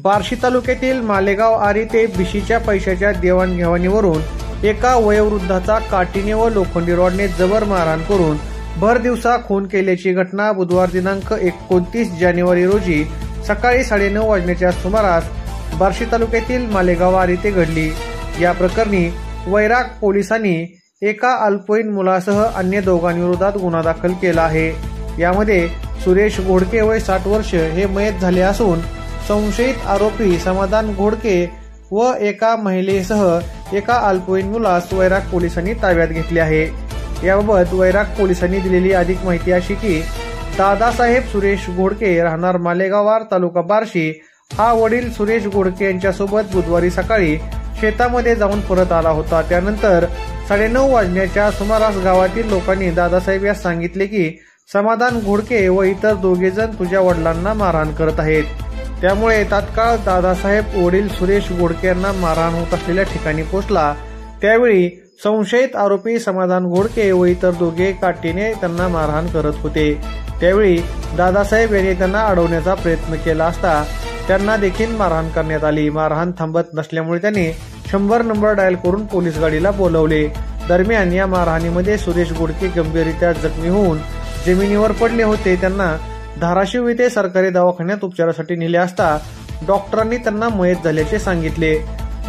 बार्शी तालुक्यातील मालेगाव आरी ते बिशीच्या पैशाच्या देवाणघेवाणीवरून एका वयोवृद्धाचा काठीने व लोखंडी रॉडने जबर मारहाण करून भर दिवसा खून केल्याची घटना बुधवार दिनांक 29 जानेवारी रोजी सकाळी 9:30 वाजण्याच्या सुमारास बार्शी तालुक्यातील मालेगाव आरी ते घडली। या प्रकरणी वैराग पोलिसांनी एका अल्पवयीन मुलासह अन्य दोघांविरोधात गुन्हा दाखल केला आहे। यामध्ये सुरेश घोडके वय 60 वर्ष हे मयत झाले असून संशयित आरोपी समाधान घोडके व एका महिलेसह एका अल्पवयीन मुलास वैराग पोलिसांनी ताब्यात घेतले आहे। याबाबत वैराग पोलिसांनी दिलेली अधिक माहिती अशी की दादासाहेब सुरेश घोडके राहणार मालेगाव तालुका बार्शी हा वडील सुरेश घोडके यांच्यासोबत बुधवारी सकाळी शेतामध्ये जाऊन परत आला होता। त्यानंतर 9:30 वाजण्याच्या सुमारास गावातील लोकांनी दादासाहेब यास सांगितले की समाधान घोडके व इतर दोघे जण तुझ्या वडिलांना मारहाण करत आहेत। त्यामुळे तात्काळ दादासाहेब वडील सुरेश घोडके यांना मारहाण होत असलेल्या ठिकाणी पोहोचला। त्यावेळी संशयित आरोपी समाधान घोडके व इतर दोघे काठीने त्यांना मारहाण करत होते। त्यावेळी दादासाहेब यांनी त्यांना अडवण्याचा प्रयत्न केला असता त्यांना देखील मारहाण करण्यात आली। मारहाण थांबत नसल्यामुळे त्यांनी 100 नंबर डायल करून पोलीस गाडीला बोलवले। दरम्यान या मारहाणीमध्ये सुरेश घोडके गंभीररीत्या जखमी होऊन जमिनीवर पडले होते। त्यांना धाराशिव येथे सरकारी दवाखान्यात उपचारासाठी नेले असता डॉक्टरांनी त्यांना मयत झाल्याचे सांगितले।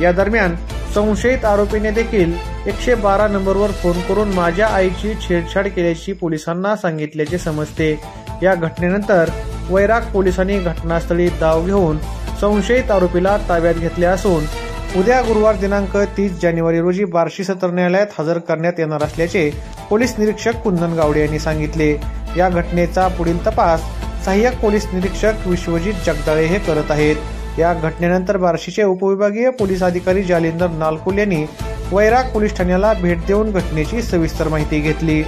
या दरम्यान संशयित आरोपीने देखील 112 नंबरवर फोन करून माझ्या आईची छेडछाड केल्याची पोलिसांना सांगितल्याचे समजते। या घटनेनंतर वैराग पोलिसांनी घटनास्थळी धाव घेऊन संशयित आरोपीला ताब्यात घेतले असून उद्या गुरुवार दिनांक 30 जानेवारी रोजी बार्शी सत्र न्यायालयात हजर करण्यात येणार असल्याचे पोलीस निरीक्षक कुंदन गावडे यांनी सांगितले। या घटनेचा पुढील तपास सहाय्यक पोलीस निरीक्षक विश्वजित जगदाळे हे करत आहेत। या घटनेनंतर बार्शीचे उपविभागीय पोलीस अधिकारी जालिंदर नालकुल यांनी वैराग पोलीस ठाण्याला भेट देऊन घटनेची सविस्तर माहिती घेतली।